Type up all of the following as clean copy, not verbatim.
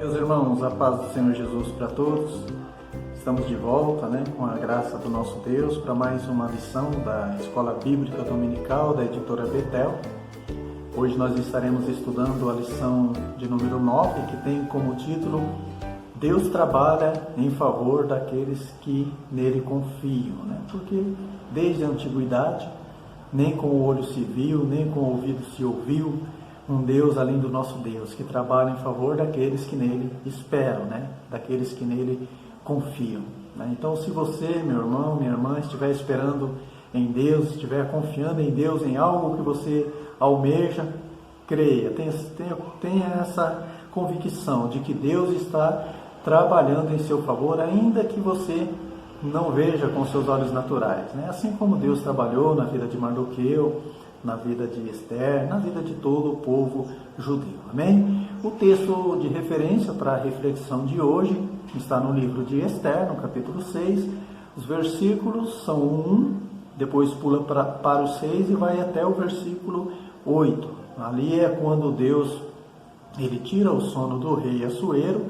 Meus irmãos, a paz do Senhor Jesus para todos. Estamos de volta, com a graça do nosso Deus, para mais uma lição da Escola Bíblica Dominical da editora Betel. Hoje nós estaremos estudando a lição de número 9, que tem como título Deus trabalha em favor daqueles que nele confiam. Porque desde a antiguidade, nem com o olho se viu, nem com o ouvido se ouviu, um Deus além do nosso Deus, que trabalha em favor daqueles que nele esperam, daqueles que nele confiam. Então, se você, meu irmão, minha irmã, estiver esperando em Deus, estiver confiando em Deus, em algo que você almeja, creia, tenha essa convicção de que Deus está trabalhando em seu favor, ainda que você não veja com seus olhos naturais. Assim como Deus trabalhou na vida de Mardoqueu, na vida de Esther, na vida de todo o povo judeu. Amém? O texto de referência para a reflexão de hoje está no livro de Esther, no capítulo 6. Os versículos são 1, depois pula para o 6 e vai até o versículo 8. Ali é quando Deus ele tira o sono do rei Assuero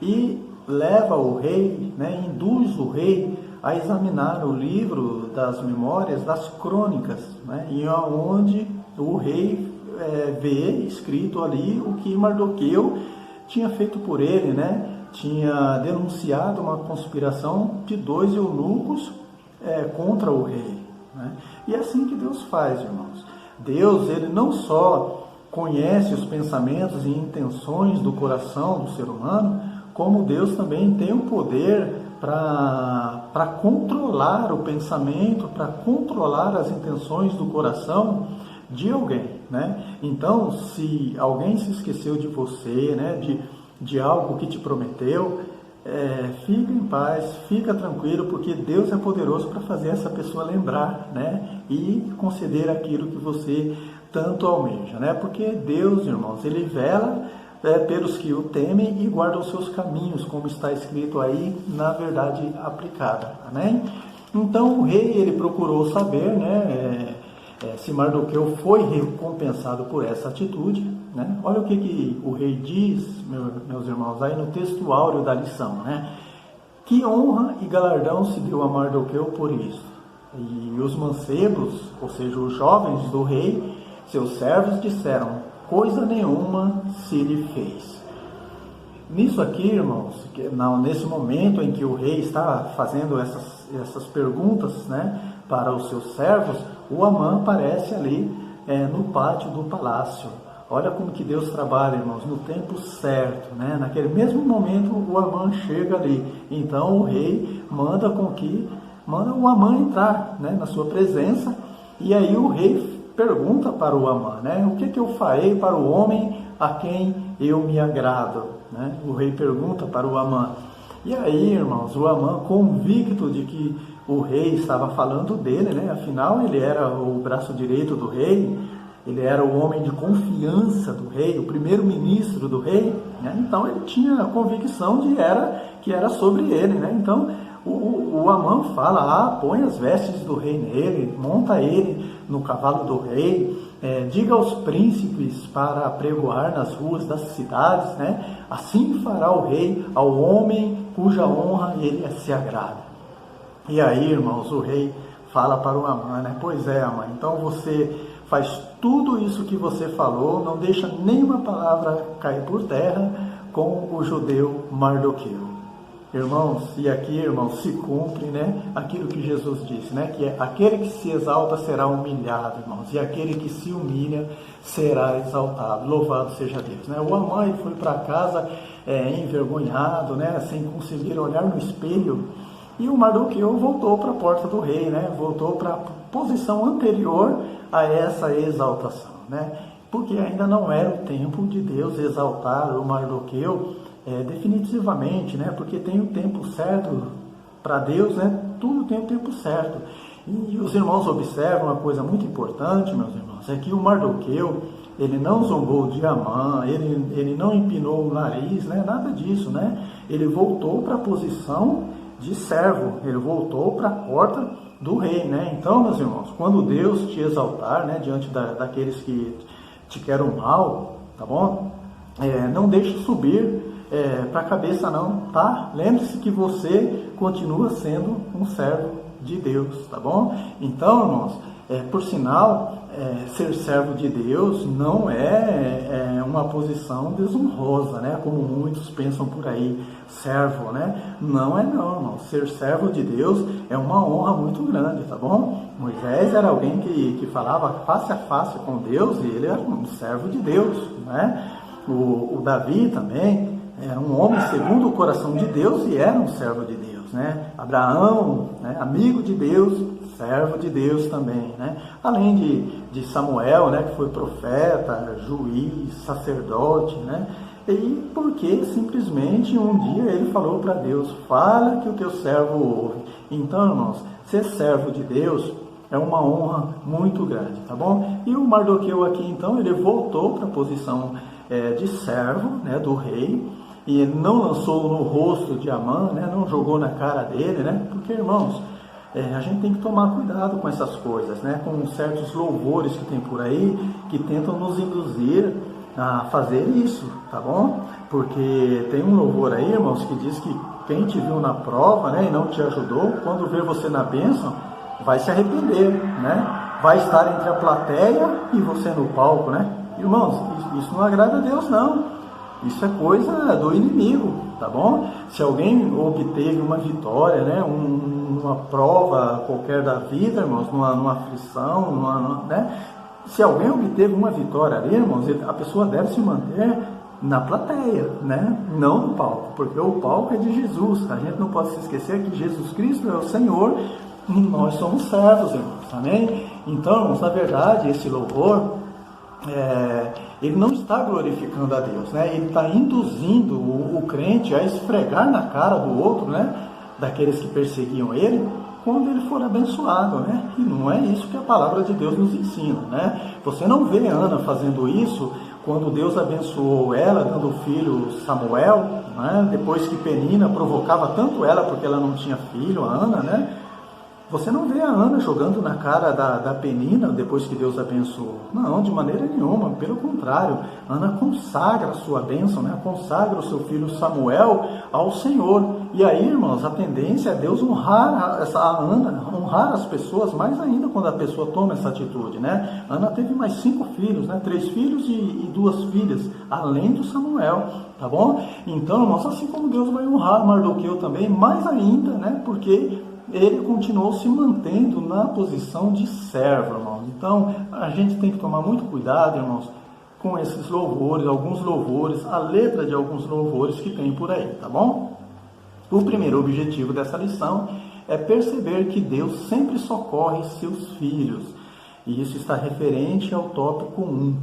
e leva o rei, induz o rei a examinar o livro das memórias, das crônicas, e onde o rei vê escrito ali o que Mardoqueu tinha feito por ele, tinha denunciado uma conspiração de 2 eunucos contra o rei. E é assim que Deus faz, irmãos. Deus, ele não só conhece os pensamentos e intenções do coração do ser humano, como Deus também tem o poder para controlar o pensamento, para controlar as intenções do coração de alguém. Então, se alguém se esqueceu de você, de algo que te prometeu, fica em paz, fica tranquilo, porque Deus é poderoso para fazer essa pessoa lembrar, e conceder aquilo que você tanto almeja, porque Deus, irmãos, ele vela pelos que o temem e guardam seus caminhos, como está escrito aí na verdade aplicada. Amém? Então o rei ele procurou saber, se Mardoqueu foi recompensado por essa atitude. Olha o que o rei diz, meus irmãos, aí no texto áureo da lição. Que honra e galardão se deu a Mardoqueu por isso. E os mancebos, ou seja, os jovens do rei, seus servos, disseram: coisa nenhuma se lhe fez. Nisso aqui, irmãos, nesse momento em que o rei está fazendo essas perguntas, para os seus servos, o Amã aparece ali no pátio do palácio. Olha como que Deus trabalha, irmãos, no tempo certo, naquele mesmo momento o Amã chega ali. Então o rei manda o Amã entrar, na sua presença, e aí o rei pergunta para o Amã, o que eu farei para o homem a quem eu me agrado? O rei pergunta para o Amã. E aí, irmãos, o Amã, convicto de que o rei estava falando dele, afinal ele era o braço direito do rei, ele era o homem de confiança do rei, o primeiro-ministro do rei, então ele tinha a convicção de que era sobre ele, então o Amã fala: põe as vestes do rei nele, monta ele no cavalo do rei, diga aos príncipes para apregoar nas ruas das cidades, assim fará o rei ao homem cuja honra ele se agrada. E aí, irmãos, o rei fala para o Amã, pois é, Amã, então você faz tudo isso que você falou, não deixa nenhuma palavra cair por terra com o judeu Mardoqueu. Irmãos, e aqui, irmãos, se cumpre, aquilo que Jesus disse, que é aquele que se exalta será humilhado, irmãos, e aquele que se humilha será exaltado. Louvado seja Deus, O Amã ele foi para casa envergonhado, sem conseguir olhar no espelho, e o Mardoqueu voltou para a porta do rei, voltou para a posição anterior a essa exaltação, porque ainda não era o tempo de Deus exaltar o Mardoqueu definitivamente, porque tem o tempo certo para Deus, tudo tem o tempo certo. E os irmãos observam uma coisa muito importante, meus irmãos, é que o Mardoqueu, ele não zombou de Amã, ele não empinou o nariz, nada disso, ele voltou para a posição de servo, ele voltou para a porta do rei, Então, meus irmãos, quando Deus te exaltar, diante daqueles que te querem mal, tá bom? Não deixe subir para a cabeça não, tá? Lembre-se que você continua sendo um servo de Deus, tá bom? Então, irmãos, por sinal, ser servo de Deus não é uma posição desonrosa, né? Como muitos pensam por aí, servo, né? Não é não, irmão. Ser servo de Deus é uma honra muito grande, tá bom? Moisés era alguém que falava face a face com Deus e ele era um servo de Deus, né? O Davi também era um homem segundo o coração de Deus e era um servo de Deus, né? Abraão, né? Amigo de Deus, servo de Deus também, né? Além de Samuel, né? Que foi profeta, juiz, sacerdote, né? E porque simplesmente um dia ele falou para Deus, fala que o teu servo ouve. Então, irmãos, ser servo de Deus é uma honra muito grande, tá bom? E o Mardoqueu aqui, então, ele voltou para a posição de servo, né, do rei, e ele não lançou no rosto de Amã, né, não jogou na cara dele, né? Porque, irmãos, a gente tem que tomar cuidado com essas coisas, né? Com certos louvores que tem por aí, que tentam nos induzir a fazer isso, tá bom? Porque tem um louvor aí, irmãos, que diz que quem te viu na prova, né, e não te ajudou, quando vê você na bênção, vai se arrepender, né? Vai estar entre a plateia e você no palco, né? Irmãos, isso não agrada a Deus, não. Isso é coisa do inimigo, tá bom? Se alguém obteve uma vitória, né? Uma prova qualquer da vida, irmãos, numa aflição, né? Se alguém obteve uma vitória ali, irmãos, a pessoa deve se manter na plateia, né? Não no palco, porque o palco é de Jesus. A gente não pode se esquecer que Jesus Cristo é o Senhor e nós somos servos, irmãos, amém? Então, irmãos, na verdade, esse louvor, ele não está glorificando a Deus, né? Ele está induzindo o crente a esfregar na cara do outro, né? Daqueles que perseguiam ele, quando ele for abençoado, né? E não é isso que a palavra de Deus nos ensina, né? Você não vê Ana fazendo isso quando Deus abençoou ela, dando o filho Samuel, né? Depois que Penina provocava tanto ela porque ela não tinha filho, a Ana, né? Você não vê a Ana jogando na cara da Penina depois que Deus abençoou. Não, de maneira nenhuma. Pelo contrário, Ana consagra a sua bênção, né? Consagra o seu filho Samuel ao Senhor. E aí, irmãos, a tendência é Deus honrar a Ana, honrar as pessoas, mais ainda quando a pessoa toma essa atitude, né? Ana teve mais 5 filhos, né? 3 filhos e 2 filhas, além do Samuel, tá bom? Então, irmãos, assim como Deus vai honrar Mardoqueu também, mais ainda, né? Porque ele continuou se mantendo na posição de servo, irmãos. Então, a gente tem que tomar muito cuidado, irmãos, com esses louvores, alguns louvores, a letra de alguns louvores que tem por aí, tá bom? O primeiro objetivo dessa lição é perceber que Deus sempre socorre seus filhos. E isso está referente ao tópico 1.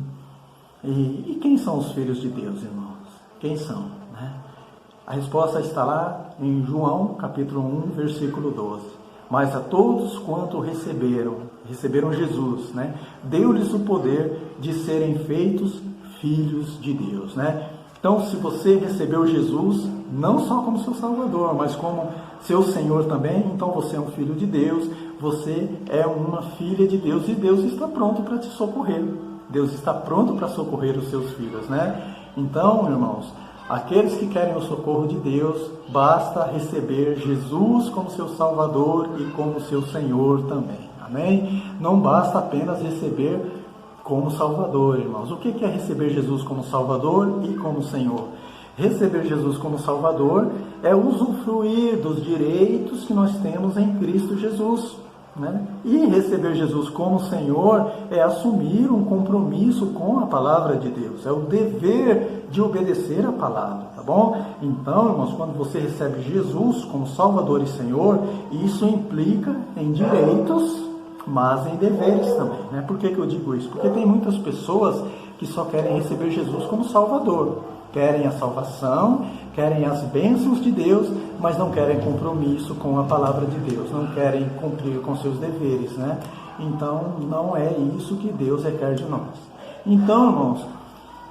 E quem são os filhos de Deus, irmãos? Quem são, né? A resposta está lá em João, capítulo 1, versículo 12. Mas a todos quanto receberam Jesus, né? Deu-lhes o poder de serem feitos filhos de Deus, né? Então, se você recebeu Jesus, não só como seu Salvador, mas como seu Senhor também, então você é um filho de Deus, você é uma filha de Deus e Deus está pronto para te socorrer. Deus está pronto para socorrer os seus filhos, né? Então, irmãos, aqueles que querem o socorro de Deus, basta receber Jesus como seu Salvador e como seu Senhor também. Amém? Não basta apenas receber como Salvador, irmãos. O que é receber Jesus como Salvador e como Senhor? Receber Jesus como Salvador é usufruir dos direitos que nós temos em Cristo Jesus, né? E receber Jesus como Senhor é assumir um compromisso com a palavra de Deus, é o dever de obedecer a palavra, tá bom? Então, irmãos, quando você recebe Jesus como Salvador e Senhor, isso implica em direitos, mas em deveres também, né? Por que eu digo isso? Porque tem muitas pessoas que só querem receber Jesus como Salvador, querem a salvação, querem as bênçãos de Deus, mas não querem compromisso com a palavra de Deus, não querem cumprir com seus deveres, né? Então, não é isso que Deus requer de nós. Então, irmãos,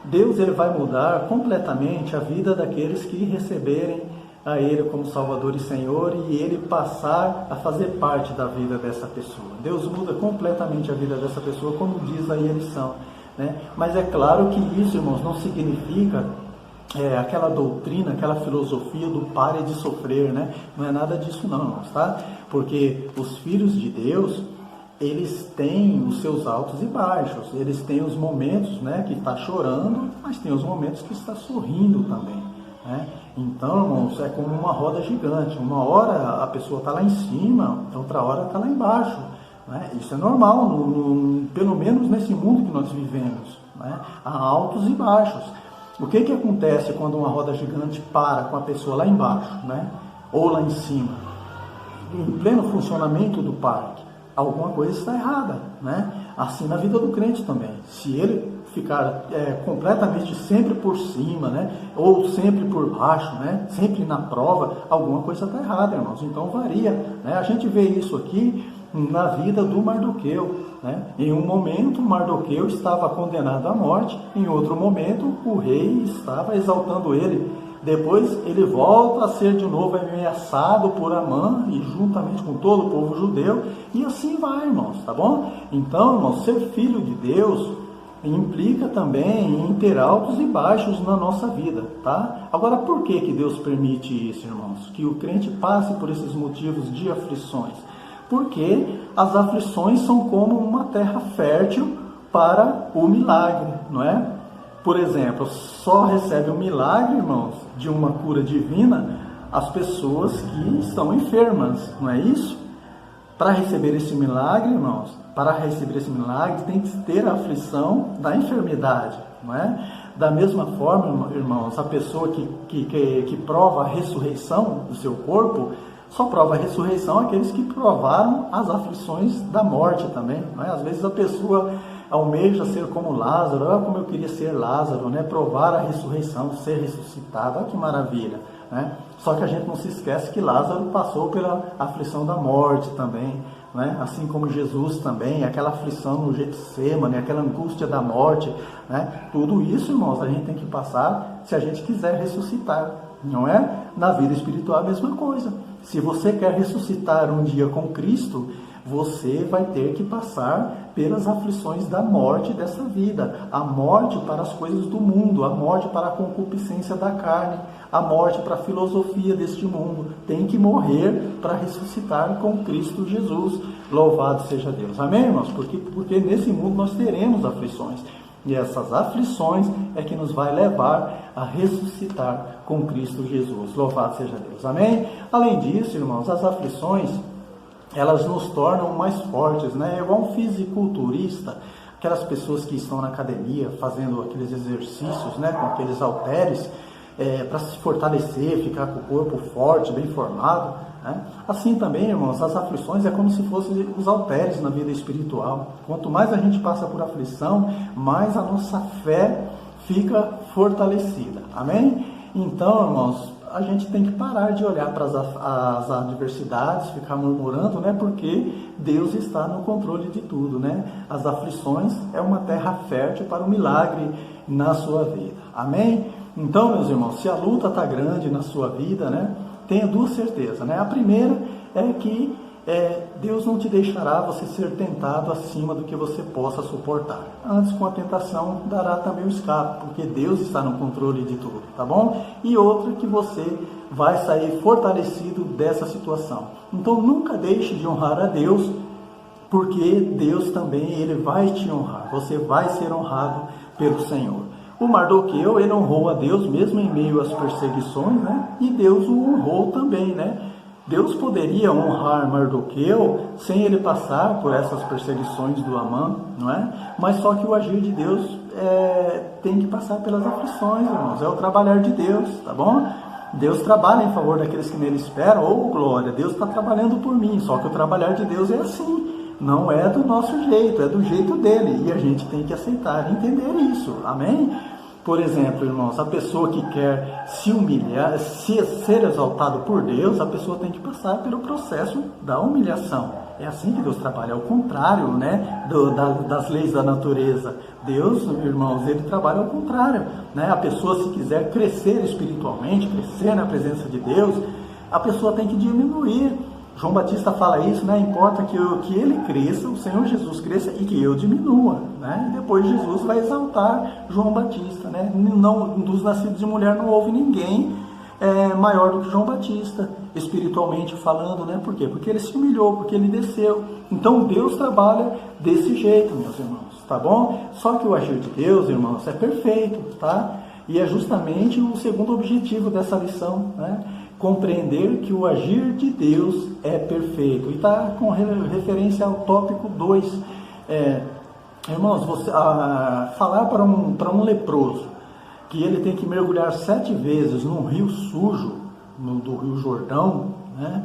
Deus ele vai mudar completamente a vida daqueles que receberem a Ele como Salvador e Senhor e Ele passar a fazer parte da vida dessa pessoa. Deus muda completamente a vida dessa pessoa, como diz aí a lição, né? Mas é claro que isso, irmãos, não significa aquela doutrina, aquela filosofia do pare de sofrer, né? Não é nada disso não, irmãos, tá? Porque os filhos de Deus, eles têm os seus altos e baixos, eles têm os momentos, né, que está chorando, mas tem os momentos que está sorrindo também, né? Então, irmãos, é como uma roda gigante. Uma hora a pessoa está lá em cima, outra hora está lá embaixo, né? Isso é normal, pelo menos nesse mundo que nós vivemos, né? Há altos e baixos. O que acontece quando uma roda gigante para com a pessoa lá embaixo, né? Ou lá em cima? Em pleno funcionamento do parque, alguma coisa está errada, né? Assim na vida do crente também. Se ele ficar completamente sempre por cima, né? Ou sempre por baixo, né? Sempre na prova, alguma coisa está errada, irmãos. Então varia, né? A gente vê isso aqui na vida do Mardoqueu, né? Em um momento, Mardoqueu estava condenado à morte, em outro momento, o rei estava exaltando ele. Depois ele volta a ser de novo ameaçado por Amã e juntamente com todo o povo judeu, e assim vai, irmãos, tá bom? Então, irmãos, ser filho de Deus implica também em ter altos e baixos na nossa vida, tá? Agora, por que Deus permite isso, irmãos? Que o crente passe por esses motivos de aflições? Porque as aflições são como uma terra fértil para o milagre, não é? Por exemplo, só recebe o milagre, irmãos, de uma cura divina as pessoas que estão enfermas, não é isso? Para receber esse milagre, irmãos, tem que ter a aflição da enfermidade, não é? Da mesma forma, irmãos, a pessoa que prova a ressurreição do seu corpo, só prova a ressurreição aqueles que provaram as aflições da morte também, não é? Às vezes a pessoa almeja ser como Lázaro, como eu queria ser Lázaro, né? Provar a ressurreição, ser ressuscitado, olha que maravilha, né? Só que a gente não se esquece que Lázaro passou pela aflição da morte também, né? Assim como Jesus também, aquela aflição no Getsemane, aquela angústia da morte, né? Tudo isso, irmãos, a gente tem que passar se a gente quiser ressuscitar, não é? Na vida espiritual a mesma coisa. Se você quer ressuscitar um dia com Cristo, você vai ter que passar pelas aflições da morte dessa vida. A morte para as coisas do mundo, a morte para a concupiscência da carne, a morte para a filosofia deste mundo. Tem que morrer para ressuscitar com Cristo Jesus. Louvado seja Deus. Amém, irmãos? Porque nesse mundo nós teremos aflições. E essas aflições é que nos vai levar a ressuscitar com Cristo Jesus. Louvado seja Deus. Amém? Além disso, irmãos, as aflições, elas nos tornam mais fortes, né? É igual um fisiculturista, aquelas pessoas que estão na academia fazendo aqueles exercícios, né? Com aqueles halteres, para se fortalecer, ficar com o corpo forte, bem formado, né? Assim também, irmãos, as aflições é como se fossem os halteres na vida espiritual. Quanto mais a gente passa por aflição, mais a nossa fé fica fortalecida. Amém? Então, irmãos, a gente tem que parar de olhar para as adversidades, ficar murmurando, né? Porque Deus está no controle de tudo, né? As aflições é uma terra fértil para o milagre na sua vida. Amém? Então, meus irmãos, se a luta está grande na sua vida, né? Tenha duas certezas, né? A primeira é que Deus não te deixará você ser tentado acima do que você possa suportar. Antes, com a tentação, dará também o escape, porque Deus está no controle de tudo, tá bom? E outra, que você vai sair fortalecido dessa situação. Então, nunca deixe de honrar a Deus, porque Deus também, Ele vai te honrar. Você vai ser honrado pelo Senhor. O Mardoqueu, ele honrou a Deus mesmo em meio às perseguições, né? E Deus o honrou também, né? Deus poderia honrar Mardoqueu sem ele passar por essas perseguições do Amã, não é? Mas só que o agir de Deus tem que passar pelas aflições, irmãos. É o trabalhar de Deus, tá bom? Deus trabalha em favor daqueles que nele esperam. Oh, glória, Deus está trabalhando por mim. Só que o trabalhar de Deus é assim. Não é do nosso jeito, é do jeito dele. E a gente tem que aceitar e entender isso. Amém? Por exemplo, irmãos, a pessoa que quer se humilhar, ser exaltado por Deus, a pessoa tem que passar pelo processo da humilhação. É assim que Deus trabalha, ao contrário, né, das leis da natureza. Deus, irmãos, ele trabalha ao contrário, né? A pessoa, se quiser crescer espiritualmente, crescer na presença de Deus, a pessoa tem que diminuir João Batista fala isso, né? Importa que ele cresça, o Senhor Jesus cresça e que eu diminua, né? E depois Jesus vai exaltar João Batista, né? Não, dos nascidos de mulher não houve ninguém maior do que João Batista, espiritualmente falando, né? Por quê? Porque ele se humilhou, porque ele desceu. Então Deus trabalha desse jeito, meus irmãos, tá bom? Só que o agir de Deus, irmãos, é perfeito, tá? E é justamente o segundo objetivo dessa lição, né? Compreender que o agir de Deus é perfeito. E está com referência ao tópico 2. Irmãos, falar para um leproso que ele tem que mergulhar 7 vezes num rio sujo, do Rio Jordão, né?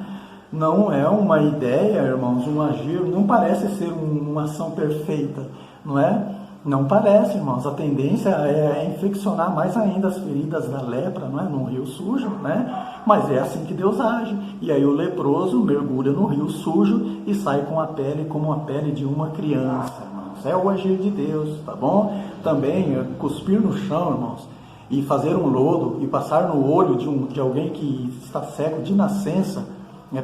Não é uma ideia, irmãos, um agir, não parece ser uma ação perfeita, não é? Não parece, irmãos. A tendência é infeccionar mais ainda as feridas da lepra, não é? Num rio sujo, né? Mas é assim que Deus age. E aí o leproso mergulha no rio sujo e sai com a pele como a pele de uma criança, irmãos. É o agir de Deus, tá bom? Também cuspir no chão, irmãos, e fazer um lodo e passar no olho de alguém que está cego de nascença,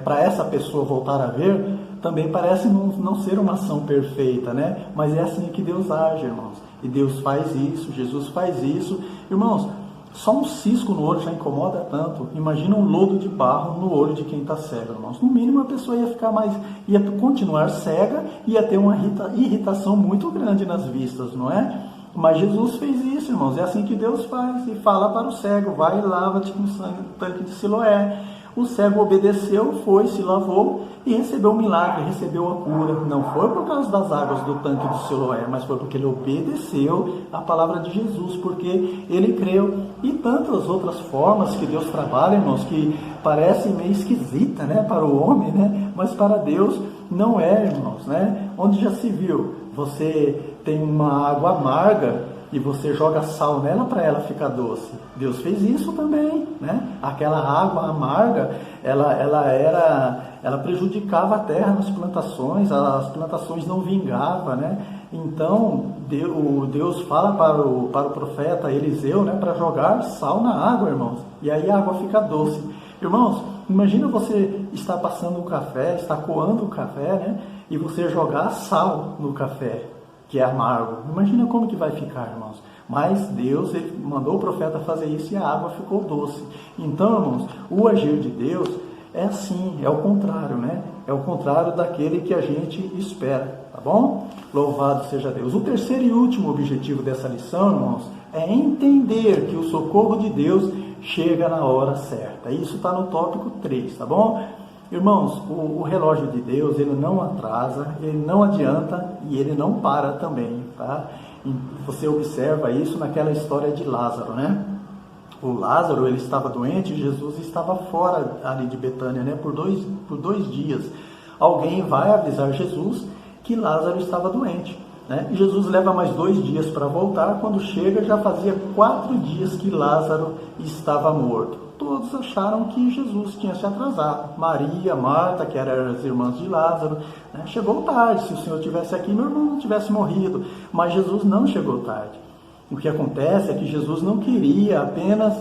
para essa pessoa voltar a ver, também parece não ser uma ação perfeita, né? Mas é assim que Deus age, irmãos. E Deus faz isso, Jesus faz isso. Irmãos, só um cisco no olho já incomoda tanto. Imagina um lodo de barro no olho de quem está cego, irmãos. No mínimo a pessoa ia continuar cega e ia ter uma irritação muito grande nas vistas, não é? Mas Jesus fez isso, irmãos. É assim que Deus faz. E fala para o cego: vai e lava-te no tanque de Siloé. O cego obedeceu, foi, se lavou e recebeu o milagre, recebeu a cura. Não foi por causa das águas do tanque de Siloé, mas foi porque ele obedeceu a palavra de Jesus, porque ele creu. E tantas outras formas que Deus trabalha, irmãos, que parecem meio esquisita, né, para o homem, né, mas para Deus não é, irmãos, né? Onde já se viu, você tem uma água amarga e você joga sal nela para ela ficar doce. Deus fez isso também, né? Aquela água amarga, ela prejudicava a terra nas plantações, as plantações não vingavam, né? Então, Deus fala para o profeta Eliseu, né, para jogar sal na água, irmãos, e aí a água fica doce. Irmãos, imagina você estar passando um café, está coando o café, né, e você jogar sal no café, que é amargo. Imagina como que vai ficar, irmãos. Mas Deus, ele mandou o profeta fazer isso e a água ficou doce. Então, irmãos, o agir de Deus é assim, é o contrário, né? É o contrário daquele que a gente espera, tá bom? Louvado seja Deus. O terceiro e último objetivo dessa lição, irmãos, é entender que o socorro de Deus chega na hora certa. Isso está no tópico 3, tá bom? Irmãos, o relógio de Deus, ele não atrasa, ele não adianta e ele não para também, tá? E você observa isso naquela história de Lázaro, né? O Lázaro, ele estava doente e Jesus estava fora ali de Betânia, né? Por dois dias. Alguém vai avisar Jesus que Lázaro estava doente, né? E Jesus leva mais 2 dias para voltar. Quando chega, já fazia 4 dias que Lázaro estava morto. Todos acharam que Jesus tinha se atrasado. Maria, Marta, que eram as irmãs de Lázaro, né? Chegou tarde. Se o Senhor estivesse aqui, meu irmão não tivesse morrido. Mas Jesus não chegou tarde. O que acontece é que Jesus não queria apenas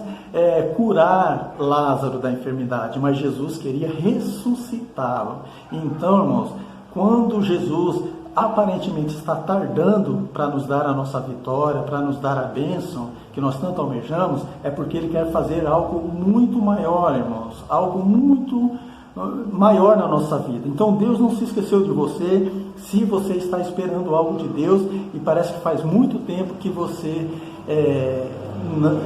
curar Lázaro da enfermidade, mas Jesus queria ressuscitá-lo. Então, irmãos, quando Jesus aparentemente está tardando para nos dar a nossa vitória, para nos dar a bênção que nós tanto almejamos, é porque Ele quer fazer algo muito maior, irmãos, algo muito maior na nossa vida. Então Deus não se esqueceu de você. Se você está esperando algo de Deus e parece que faz muito tempo que você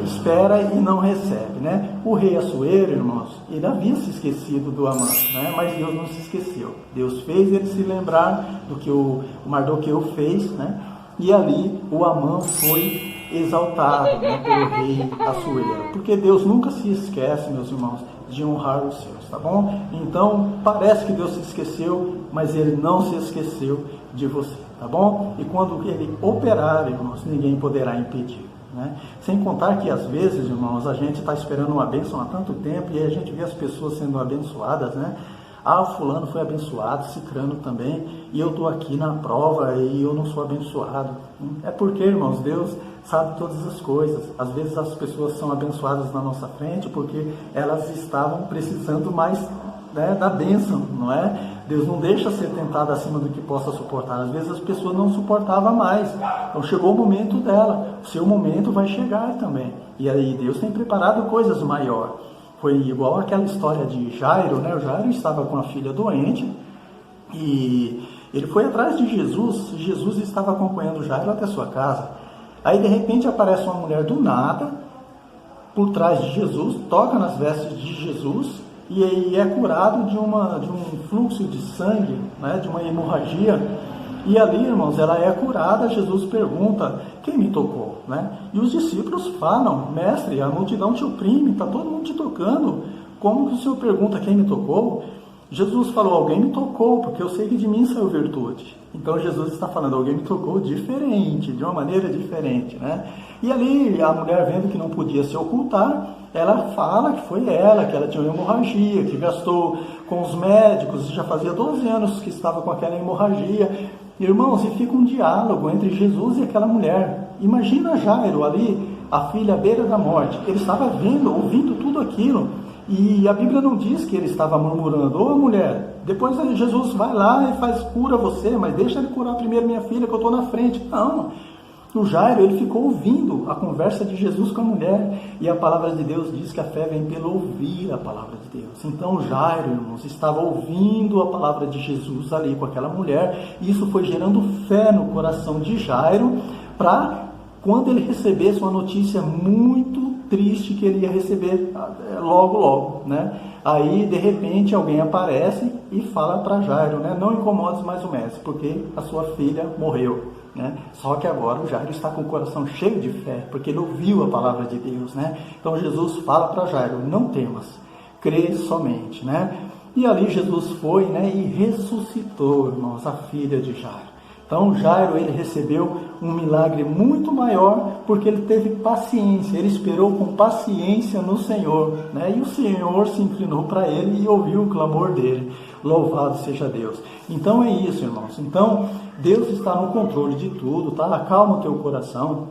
espera e não recebe, né? O rei Assuero, irmãos, ele havia se esquecido do Amã, né? Mas Deus não se esqueceu. Deus fez ele se lembrar do que o Mardoqueu fez, né? E ali o Amã foi exaltado, né, pelo rei Assuero. Porque Deus nunca se esquece, meus irmãos, de honrar os seus, tá bom? Então, parece que Deus se esqueceu, mas Ele não se esqueceu de você, tá bom? E quando Ele operar, irmãos, ninguém poderá impedir, né? Sem contar que, às vezes, irmãos, a gente está esperando uma bênção há tanto tempo e a gente vê as pessoas sendo abençoadas, né? Ah, fulano foi abençoado, cicrano também, e eu estou aqui na prova e eu não sou abençoado. É porque, irmãos, Deus sabe todas as coisas. Às vezes as pessoas são abençoadas na nossa frente porque elas estavam precisando mais né, da bênção, não é? Deus não deixa ser tentado acima do que possa suportar. Às vezes as pessoas não suportavam mais. Então chegou o momento dela. O seu momento vai chegar também. E aí Deus tem preparado coisas maiores. Foi igual aquela história de Jairo, né? O Jairo estava com a filha doente e ele foi atrás de Jesus. Jesus estava acompanhando Jairo até sua casa. Aí de repente aparece uma mulher do nada por trás de Jesus, toca nas vestes de Jesus e aí é curado de um fluxo de sangue, né? De uma hemorragia. E ali, irmãos, ela é curada. Jesus pergunta: quem me tocou? Né? E os discípulos falam: mestre, a multidão te oprime, está todo mundo te tocando. Como que o Senhor pergunta quem me tocou? Jesus falou: alguém me tocou, porque eu sei que de mim saiu virtude. Então Jesus está falando: alguém me tocou diferente, de uma maneira diferente, né? E ali a mulher, vendo que não podia se ocultar, ela fala que foi ela, que ela tinha uma hemorragia, que gastou com os médicos, já fazia 12 anos que estava com aquela hemorragia. Irmãos, e fica um diálogo entre Jesus e aquela mulher. Imagina Jairo ali, a filha à beira da morte. Ele estava vendo, ouvindo tudo aquilo. E a Bíblia não diz que ele estava murmurando: ô mulher, depois Jesus vai lá e cura você, mas deixa ele curar primeiro minha filha, que eu estou na frente. Não. O Jairo, ele ficou ouvindo a conversa de Jesus com a mulher. E a palavra de Deus diz que a fé vem pelo ouvir a palavra de Deus. Então Jairo, irmãos, estava ouvindo a palavra de Jesus ali com aquela mulher. E isso foi gerando fé no coração de Jairo, para quando ele recebesse uma notícia muito triste que ele ia receber logo, né? Aí, de repente, alguém aparece e fala para Jairo, né? Não incomodes mais o mestre, porque a sua filha morreu, né? Só que agora o Jairo está com o coração cheio de fé, porque ele ouviu a palavra de Deus, né? Então Jesus fala para Jairo: não temas, crê somente, né? E ali Jesus foi, né? E ressuscitou, irmãos, a filha de Jairo. Então Jairo, ele recebeu um milagre muito maior, porque ele teve paciência, ele esperou com paciência no Senhor, né? E o Senhor se inclinou para ele e ouviu o clamor dele. Louvado seja Deus. Então é isso, irmãos. Então Deus está no controle de tudo, tá? Acalma o teu coração,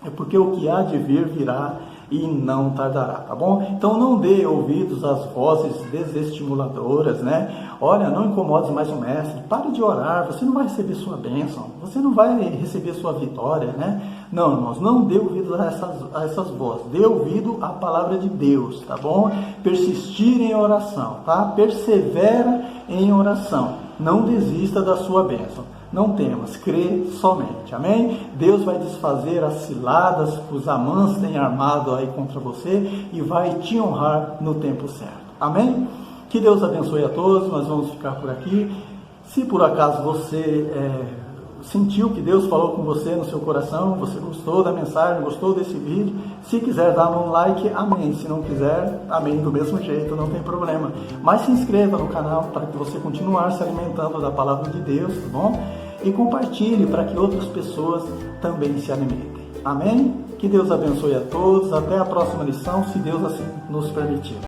é porque o que há de vir virá e não tardará, tá bom? Então não dê ouvidos às vozes desestimuladoras, né? Olha, não incomodes mais o mestre, pare de orar, você não vai receber sua bênção, você não vai receber sua vitória, né? Não, irmãos, não dê ouvidos a essas vozes, dê ouvido à palavra de Deus, tá bom? Persistir em oração, tá? Persevera em oração, não desista da sua bênção. Não temas, crê somente, amém? Deus vai desfazer as ciladas que os amãs têm armado aí contra você e vai te honrar no tempo certo, amém? Que Deus abençoe a todos. Nós vamos ficar por aqui. Se por acaso você sentiu que Deus falou com você no seu coração, você gostou da mensagem, gostou desse vídeo, se quiser dar um like, amém. Se não quiser, amém do mesmo jeito, não tem problema. Mas se inscreva no canal para que você continue se alimentando da palavra de Deus, tá bom? E compartilhe para que outras pessoas também se alimentem. Amém? Que Deus abençoe a todos. Até a próxima lição, se Deus assim nos permitir.